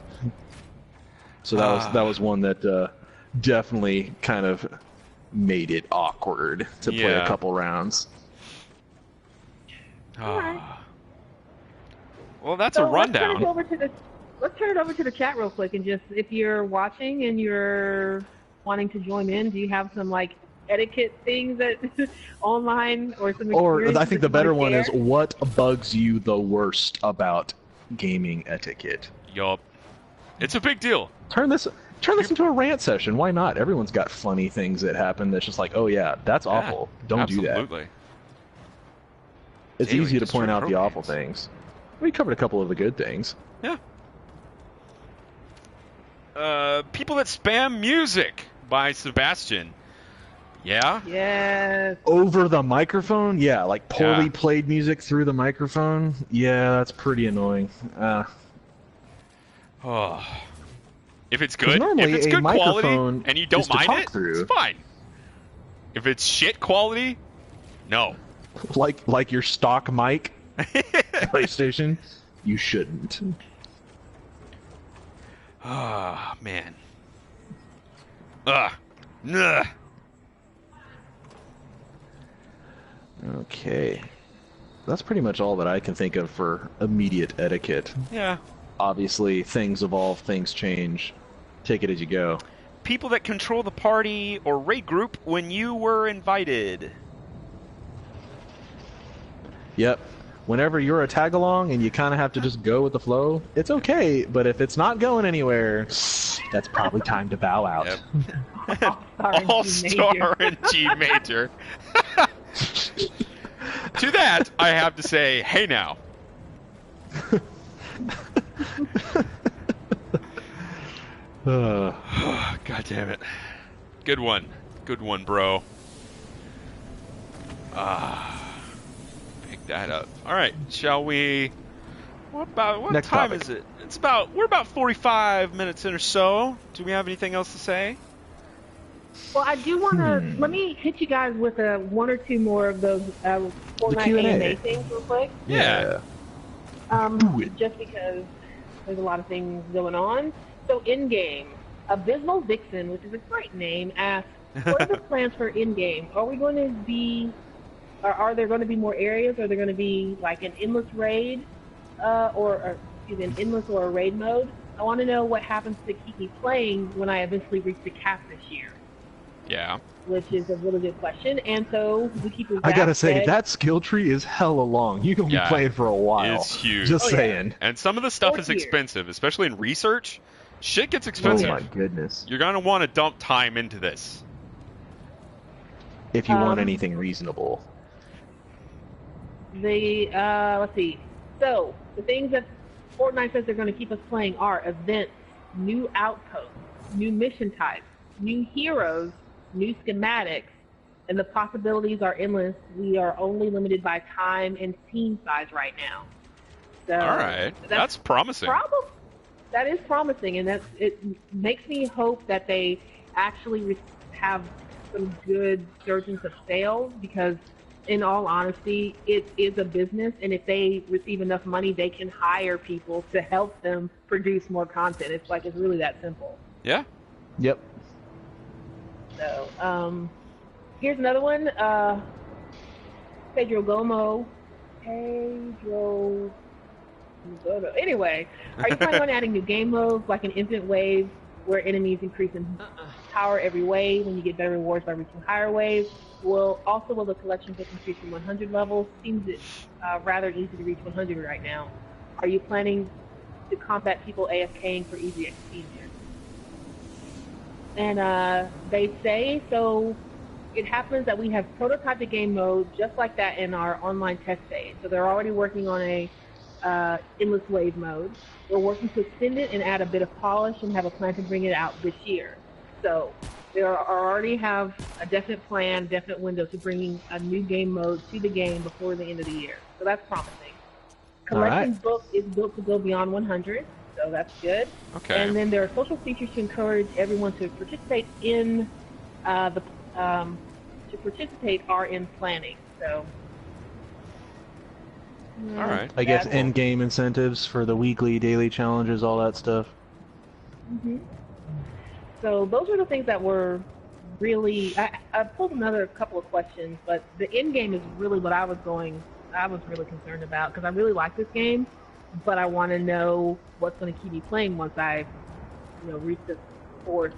So that was one that definitely kind of made it awkward to play a Yeah. couple rounds. Alright. Well, that's So a rundown. let's turn it over to the chat real quick, and just if you're watching and you're wanting to join in, do you have some like etiquette things that online or some Or experiences I think that the you better wanna one is share? what bugs you the worst about gaming etiquette. Yup. It's a big deal. Turn this into a rant session. Why not? Everyone's got funny things that happen that's just like, oh yeah, that's awful. Don't do that. Absolutely. It's Daily easy to point destroy out the awful programs. things. We covered a couple of the good things. Yeah. People that spam music by Sebastian. Yeah? Yes. Over the microphone? Yeah, like poorly Yeah. played music through the microphone? Yeah, that's pretty annoying. Oh. If it's 'Cause good, normally if it's a good quality microphone and you is don't to mind talk it, through. it's fine. If it's shit quality, no. like your stock mic PlayStation, you shouldn't. Ah, man. Ugh. Okay. That's pretty much all that I can think of for immediate etiquette. Yeah. Obviously, things evolve, things change. Take it as you go. People that control the party or raid group when you were invited. Yep. Whenever you're a tag along and you kind of have to just go with the flow, it's okay. But if it's not going anywhere, that's probably time to bow out. Yep. All-star in G major. To that, I have to say, hey now. God damn it. Good one. Good one, bro. Pick that up. Alright, shall we... What Next time topic. is it? We're about 45 minutes in or so. Do we have anything else to say? Well, I do want to let me hit you guys with one or two more of those Fortnite Q&A. AMA things real quick. Yeah. Do it. Just because there's a lot of things going on. So in-game, Abysmal Vixen, which is a great name, asks, what are the plans for in-game? Are we going to be, or are there going to be more areas? Are there going to be like an endless raid, or an endless or a raid mode? I want to know what happens to keep me playing when I eventually reach the cap this year. Yeah. Which is a really good question. And so we keep. I gotta say, that skill tree is hella long. You're gonna be Yeah. playing for a while. It's huge. Just Oh, yeah. saying. And some of the stuff 4 is years. expensive, especially in research. Shit gets Oh expensive. my goodness. You're gonna want to dump time into this. If you want anything reasonable. Let's see. So the things that Fortnite says they're going to keep us playing are events, new outposts, new mission types, new heroes, new schematics, and the possibilities are endless. We are only limited by time and team size right now. So All right. That's promising. That is promising, and it makes me hope that they actually have some good surgence of sales, because in all honesty, it is a business, and if they receive enough money, they can hire people to help them produce more content. It's really that simple. Yeah. Yep. So, here's another one. Pedro Gomo. Anyway, are you planning on adding new game modes like an instant wave where enemies increase in power every wave when you get better rewards by reaching higher waves? Will the collection book increase from 100 levels? Seems rather easy to reach 100 right now. Are you planning to combat people AFKing for easy XP here? And they say, so it happens that we have prototyped a game mode just like that in our online test phase. So they're already working on a endless wave mode. We're working to extend it and add a bit of polish and have a plan to bring it out this year. So they already have a definite plan, definite window to bringing a new game mode to the game before the end of the year. So that's promising. Collection Alright. book is built to go beyond 100, so that's good. Okay. And then there are social features to encourage everyone to participate in to participate are in planning. So. All right. I guess that's- in-game incentives for the weekly, daily challenges, all that stuff. Mhm. So those are the things that were really. I pulled another couple of questions, but the end game is really what I was really concerned about because I really like this game, but I want to know what's going to keep me playing once I, reach the fourth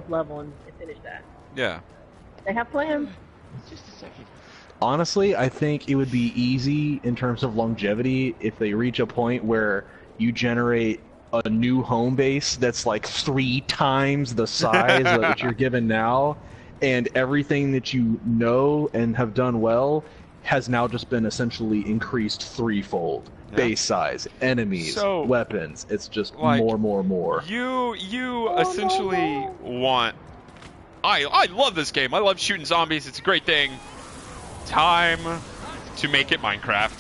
level and finish that. Yeah. They have plans. Just a second. Honestly, I think it would be easy in terms of longevity if they reach a point where you generate a new home base that's like 3 times the size that you're given now, and everything that you know and have done well has now just been essentially increased threefold. Yeah. Base size, enemies, So, weapons. It's just like, more. You essentially want. I love this game. I love shooting zombies. It's a great thing. Time to make it Minecraft.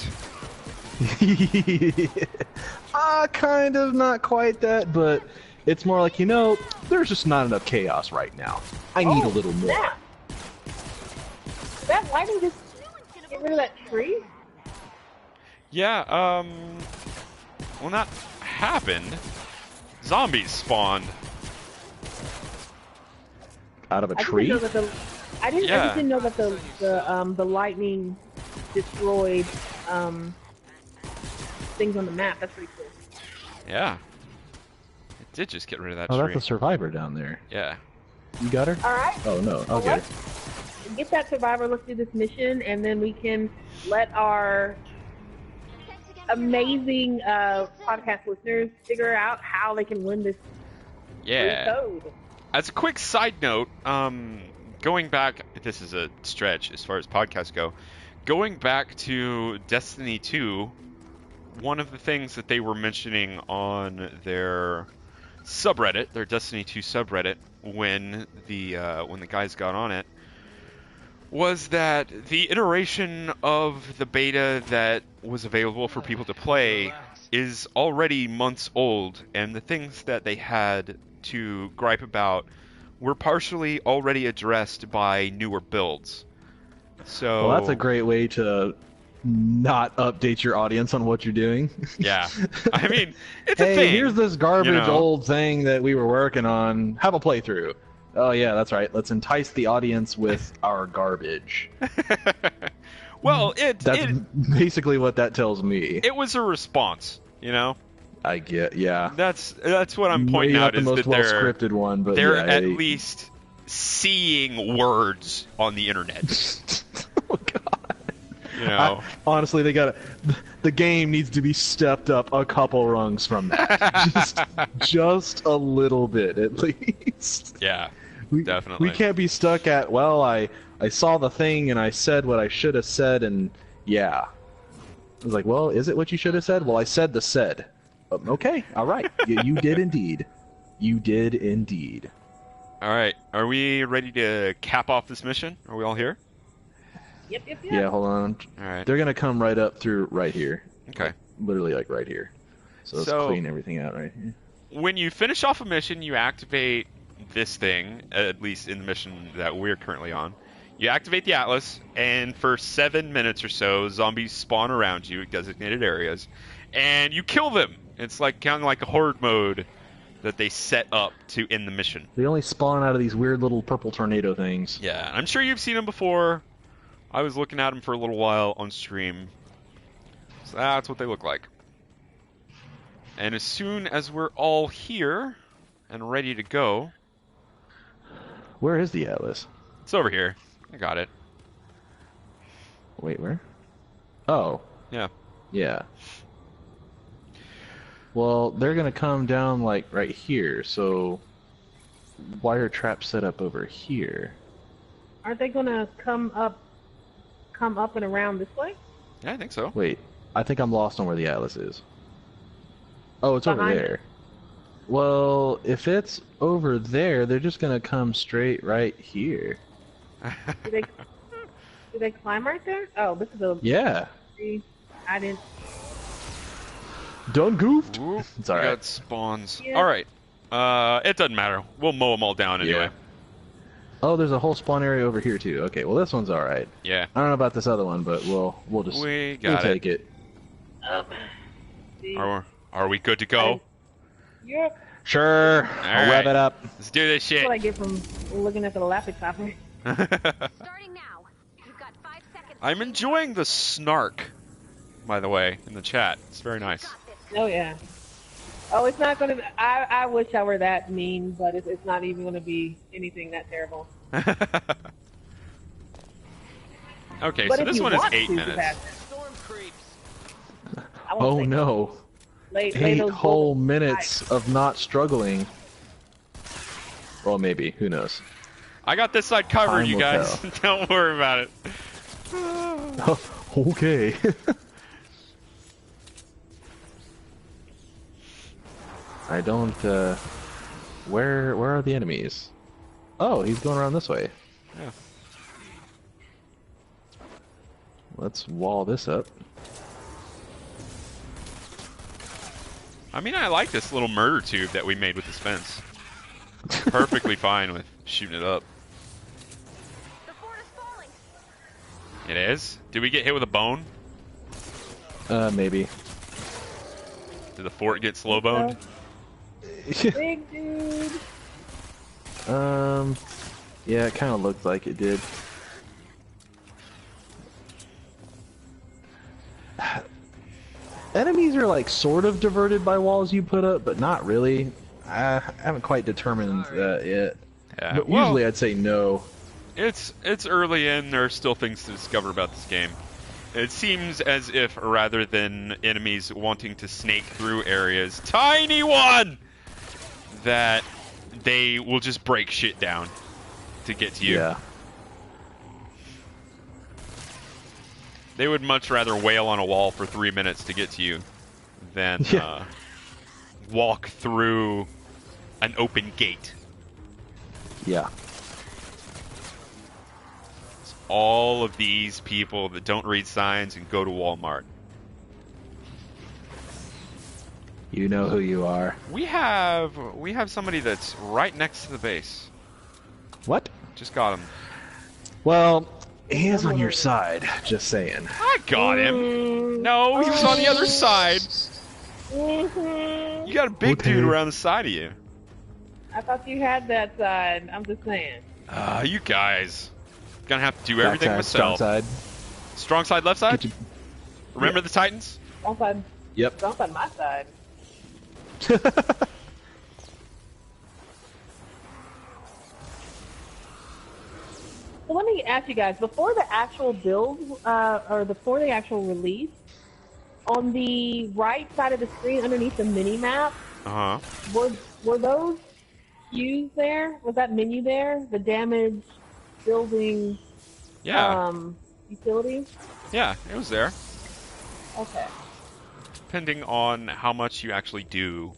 Kind of, not quite that, but it's more like, there's just not enough chaos right now. I need a little more. Snap. Did that lightning just get rid of that tree? Yeah. When that happened, zombies spawned. Out of a I tree? Didn't know that I just didn't know that the lightning destroyed things on the map. That's pretty cool. Yeah. It did just get rid of that Oh, tree. that's a survivor down there. Yeah. You got her? All right. Oh, no. I'll get her. Let's get that survivor. Let's do this mission, and then we can let our amazing podcast listeners figure out how they can win this Yeah. free code. As a quick side note, going back, this is a stretch as far as podcasts go. Going back to Destiny 2, one of the things that they were mentioning on their subreddit, their Destiny 2 subreddit, when the guys got on it, was that the iteration of the beta that was available for people to play is already months old, and the things that they had to gripe about were partially already addressed by newer builds. So Well, that's a great way to not update your audience on what you're doing. Yeah. I mean, it's Hey, a thing. here's this garbage know. old thing that we were working on. Have a playthrough. Oh, yeah, that's right. Let's entice the audience with our garbage. Well, That's basically what that tells me. it was a response, I get, yeah. That's what I'm pointing Maybe out not the is most that well they're scripted one, but they're yeah, at least seeing words on the internet. Oh God. Honestly, the game needs to be stepped up a couple rungs from that. just a little bit at least. Yeah, We, definitely. We can't be stuck at, well, I saw the thing and I said what I should have said, and yeah. I was like, well, is it what you should have said? Well, I said the said. Okay, all right. You did indeed. You did indeed. All right, are we ready to cap off this mission? Are we all here? Yep. Yeah, hold on. All right. They're going to come right up through right here. Okay. Literally, like, right here. So let's clean everything out right here. When you finish off a mission, you activate this thing, at least in the mission that we're currently on. You activate the Atlas, and for 7 minutes or so, zombies spawn around you in designated areas, and you kill them. It's like kind of like a horde mode that they set up to end the mission. They only spawn out of these weird little purple tornado things. Yeah, I'm sure you've seen them before. I was looking at them for a little while on stream. So that's what they look like. And as soon as we're all here and ready to go... Where is the Atlas? It's over here. I got it. Wait, where? Oh. Yeah. Yeah. Well, they're going to come down, like, right here, so... Wire trap set up over here. Aren't they gonna come up and around this way? Yeah, I think so. Wait, I think I'm lost on where the Atlas is. Oh, it's over Behind there. it. Well, if it's over there, they're just gonna come straight right here. Do they climb right there? Oh, this is a Yeah. tree. I didn't. Done goofed. Ooh, It's we alright. got spawns. Yeah. All right. It doesn't matter. We'll mow them all down anyway. Yeah. Oh, there's a whole spawn area over here too. Okay, well this one's alright. Yeah. I don't know about this other one, but we'll just We we'll got take it. See, Are we good to go? Yep. Sure. I'll right. rev it up. Let's do this That's shit. what I get from looking at the laptop. Starting now. You've got 5 seconds. I'm enjoying the snark, by the way, in the chat. It's very nice. Oh yeah. Oh, it's not gonna. I wish I were that mean, but it's not even gonna be anything that terrible. Okay, But so if this you one is want 8 to, minutes. Sebastian, Storm creeps. I won't Oh say no. Lay 8 those whole bullets minutes of not struggling. Well, maybe. Who knows? I got this side covered, Time you will guys. Don't worry about it. Okay. I don't, where are the enemies? Oh, he's going around this way. Yeah. Let's wall this up. I mean, I like this little murder tube that we made with this fence. Perfectly fine with shooting it up. The fort is falling. It is? Did we get hit with a bone? Maybe. Did the fort get slow boned? Big dude. Yeah, it kind of looked like it did. Enemies are like sort of diverted by walls you put up, but not really. I haven't quite determined that yet. Yeah. But Well, usually I'd say no. it's early in. There are still things to discover about this game. It seems as if rather than enemies wanting to snake through areas, tiny one, that they will just break shit down to get to you. Yeah. They would much rather wail on a wall for 3 minutes to get to you than Yeah. walk through an open gate. Yeah. It's all of these people that don't read signs and go to Walmart. You know who you are. We have somebody that's right next to the base. What? Just got him. Well, he is on your side, just saying. I got him. No, he was on the other side. You got a big Okay. dude around the side of you. I thought you had that side. I'm just saying. You guys. Gonna have to do Back everything side, myself. strong side. Strong side, left side? Get you- Remember the Titans? Don't side. Yep. Don't side my side. So let me ask you guys, before the actual build, or before the actual release, on the right side of the screen underneath the mini-map, Uh-huh. were those cues there? Was that menu there? The damage building Yeah. utility? Yeah, it was there. Okay. Depending on how much you actually do,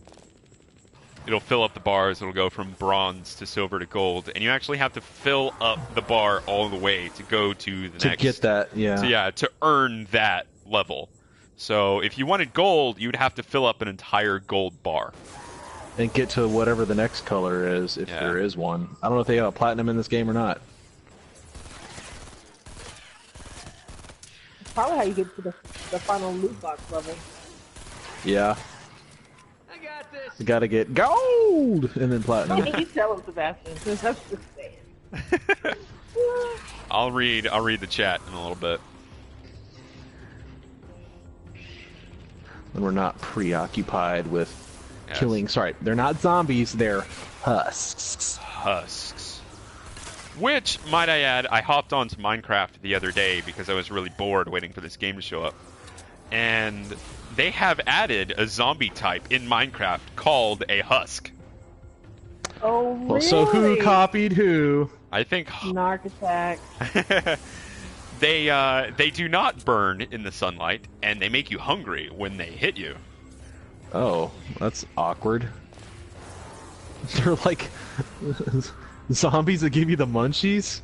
it'll fill up the bars. It'll go from bronze to silver to gold, and you actually have to fill up the bar all the way to go to the To next. get that, yeah. So yeah, to earn that level. So if you wanted gold, you'd have to fill up an entire gold bar. And get to whatever the next color is, if Yeah. there is one. I don't know if they have a platinum in this game or not. That's probably how you get to the final loot box level. Yeah. I got this. You gotta get gold and then platinum. You tell him, Sebastian. That's just saying. I'll read the chat in a little bit. When we're not preoccupied with Yes. killing. Sorry, they're not zombies, they're husks. Husks. Which, might I add, I hopped onto Minecraft the other day because I was really bored waiting for this game to show up. And they have added a zombie type in Minecraft called a husk. Oh, really? Well, so who copied who? I think Narc attack. they do not burn in the sunlight, and they make you hungry when they hit you. Oh, that's awkward. They're like zombies that give you the munchies?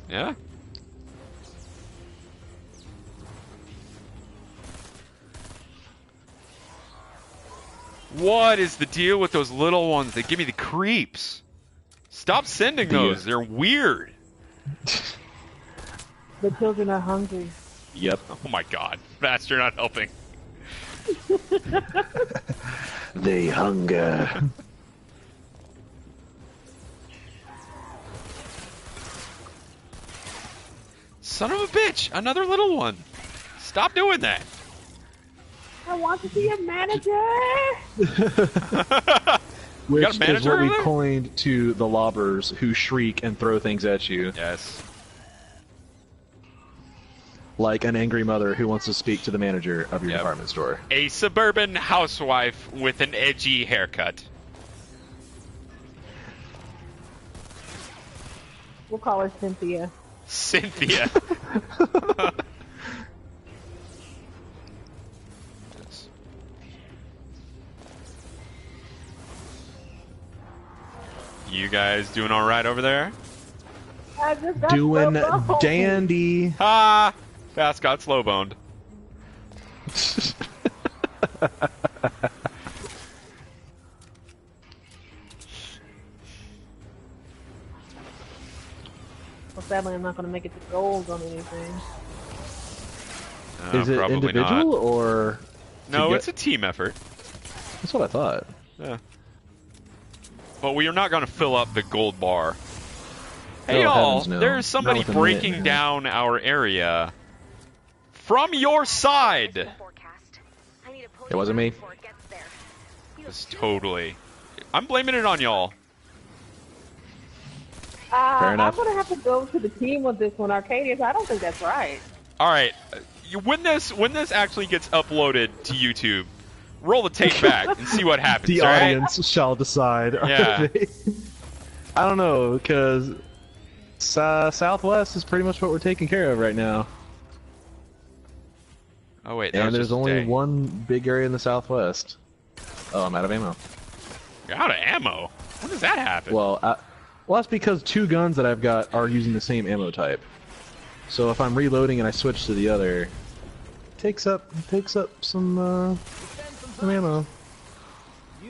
What is the deal with those little ones? They give me the creeps. Stop sending those. They're weird. The children are hungry. Yep. Oh my god. Fast, you're not helping. They hunger. Son of a bitch. Another little one. Stop doing that. I want to be a manager. Which got a is manager what we over there? coined to the lobbers who shriek and throw things at you. Yes. Like an angry mother who wants to speak to the manager of your Yep. department store. A suburban housewife with an edgy haircut. We'll call her Cynthia. Cynthia. You guys doing all right over there? I just got Doing so low. dandy. Ha! Fast got slow boned. Well, sadly, I'm not going to make it to gold on anything. Is it Probably individual not. or? No, to it's a team effort. That's what I thought. Yeah. But we are not going to fill up the gold bar. Hey Oh, y'all, heavens no. there's somebody Not with a minute breaking and a down our area. From your side! Forecast. I need a It wasn't me. before it gets there. It's totally. I'm blaming it on y'all. Fair I'm enough. going to have to go to the team with this one, Arcadius. I don't think that's right. Alright, when this actually gets uploaded to YouTube, roll the tape back and see what happens, The alright? audience shall decide. Yeah. I don't know, because Southwest is pretty much what we're taking care of right now. Oh wait, that And was there's just a only day. one big area in the Southwest. Oh, I'm out of ammo. You're out of ammo? When does that happen? Well, that's because two guns that I've got are using the same ammo type. So if I'm reloading and I switch to the other, it takes up some ammo.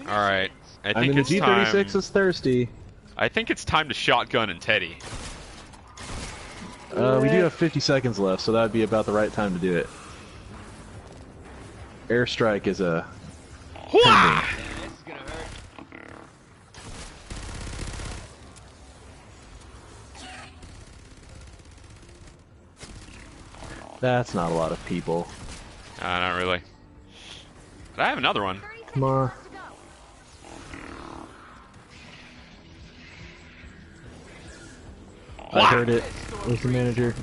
Alright, I I think mean, the it's G36 time. is thirsty. I think it's time to shotgun and Teddy. We do have 50 seconds left, so that would be about the right time to do it. Airstrike is a Wah! This is gonna hurt. That's not a lot of people. Not really. But I have another one. 30 seconds Come on. left to go. I heard it. Where's the manager?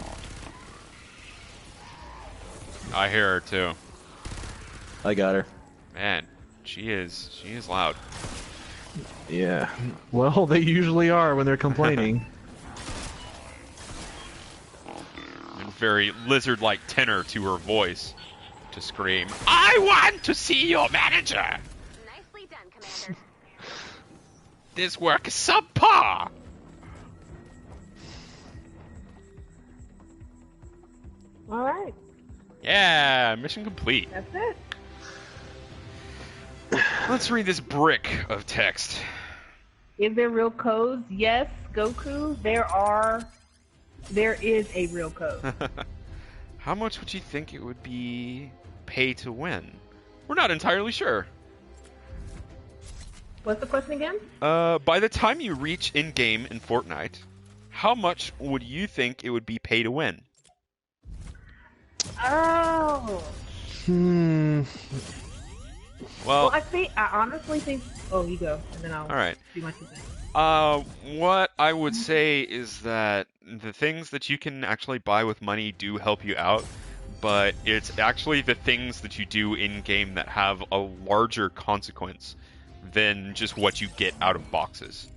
I hear her too. I got her. Man, she is loud. Yeah. Well, they usually are when they're complaining. And very lizard-like tenor to her voice to scream, I want to see your manager! Nicely done, Commander. This work is subpar! All right. Yeah, mission complete. That's it. Let's read this brick of text. Is there real codes? Yes, Goku. There is a real code. How much would you think it would be pay to win? We're not entirely sure. What's the question again? By the time you reach in-game in Fortnite, how much would you think it would be pay to win? Oh. Well, I honestly think. Oh, you go, and then I'll. all right. Do my two things. What I would say is that the things that you can actually buy with money do help you out, but it's actually the things that you do in-game that have a larger consequence than just what you get out of boxes.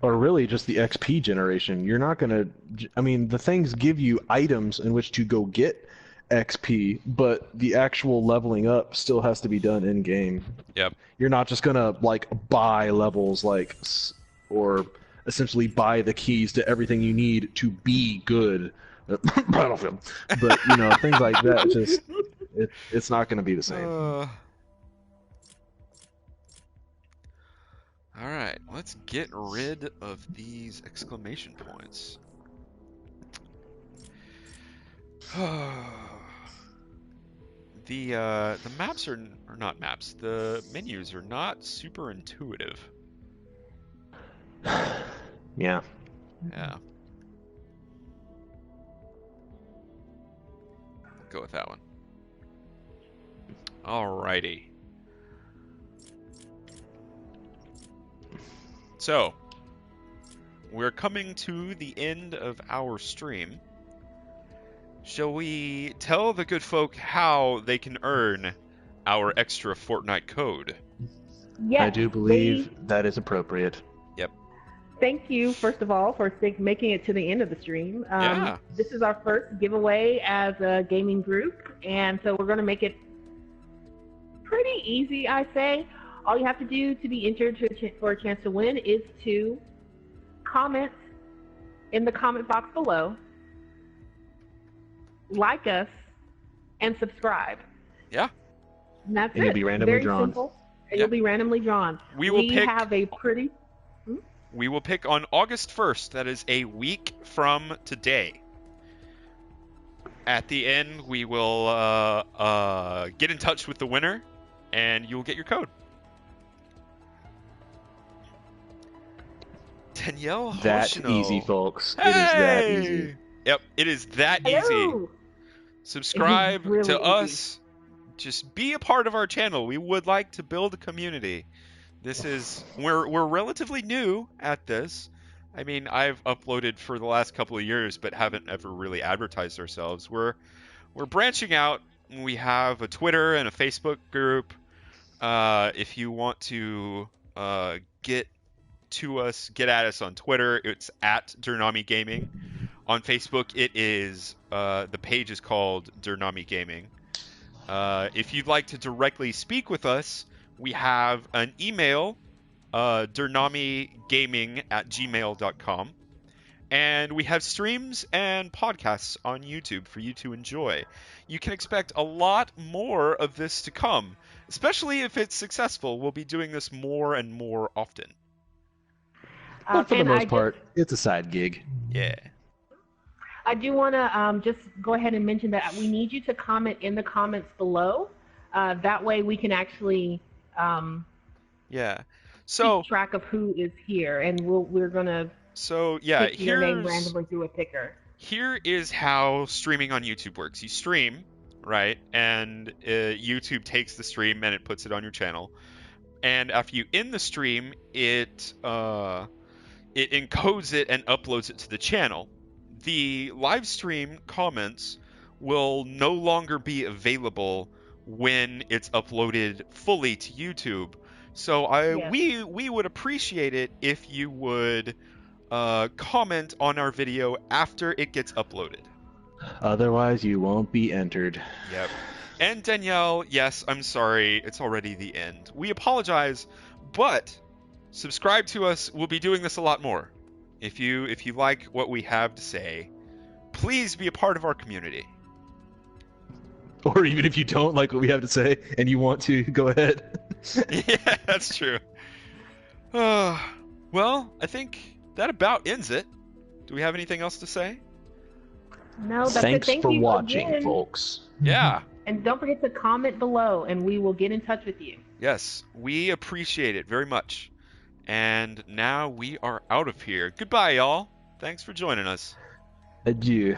Or really just the XP generation. You're not gonna. I mean, the things give you items in which to go get XP, but the actual leveling up still has to be done in game. Yep. You're not just gonna like buy levels or essentially buy the keys to everything you need to be good. Battlefield, but you know things like that. It's not gonna be the same. All right, let's get rid of these exclamation points. The maps are not maps. The menus are not super intuitive. Yeah. Yeah. We'll go with that one. Alrighty. So, we're coming to the end of our stream. Shall we tell the good folk how they can earn our extra Fortnite code? Yes, I do believe that is appropriate. Yep. Thank you, first of all, for making it to the end of the stream. Yeah. This is our first giveaway as a gaming group, and so we're going to make it pretty easy, I say. All you have to do to be entered for a chance to win is to comment in the comment box below, like us, and subscribe. Yeah. And that's And it. you'll be randomly Very drawn. simple. And Yep. you'll be randomly drawn. We will have a pretty... We will pick on August 1st. That is a week from today. At the end, we will get in touch with the winner, and you'll get your code. Danielle That's Hoshino. easy, folks. It is that Hey! easy. Yep, it is that easy. Hello! Subscribe really to easy. us. Just be a part of our channel. We would like to build a community. We're relatively new at this. I mean, I've uploaded for the last couple of years, but haven't ever really advertised ourselves. We're branching out. We have a Twitter and a Facebook group. If you want to get to us, get at us on Twitter. It's at DerNami Gaming. On Facebook, it is the page is called DerNami Gaming. If you'd like to directly speak with us, we have an email, dernamigaming@gmail.com. And we have streams and podcasts on YouTube for you to enjoy. You can expect a lot more of this to come, especially if it's successful. We'll be doing this more and more often. But for the And most part, it's a side gig. Yeah. I do want to just go ahead and mention that we need you to comment in the comments below. That way we can actually Yeah. So keep track of who is here, and we're going to pick your name randomly through a picker. Here is how streaming on YouTube works. You stream, right? And YouTube takes the stream and it puts it on your channel. And after you end the stream, it encodes it and uploads it to the channel. The live stream comments will no longer be available when it's uploaded fully to YouTube. So we would appreciate it if you would comment on our video after it gets uploaded. Otherwise, you won't be entered. Yep. And Danielle, yes, I'm sorry, it's already the end. We apologize, but subscribe to us. We'll be doing this a lot more. If you like what we have to say, please be a part of our community. Or even if you don't like what we have to say and you want to, go ahead. Yeah, that's true. Well, I think that about ends it. Do we have anything else to say? No, that's Thanks it. Thank for you watching, again. folks. Yeah. And don't forget to comment below, and we will get in touch with you. Yes, we appreciate it very much. And now we are out of here. Goodbye, y'all. Thanks for joining us. Adieu.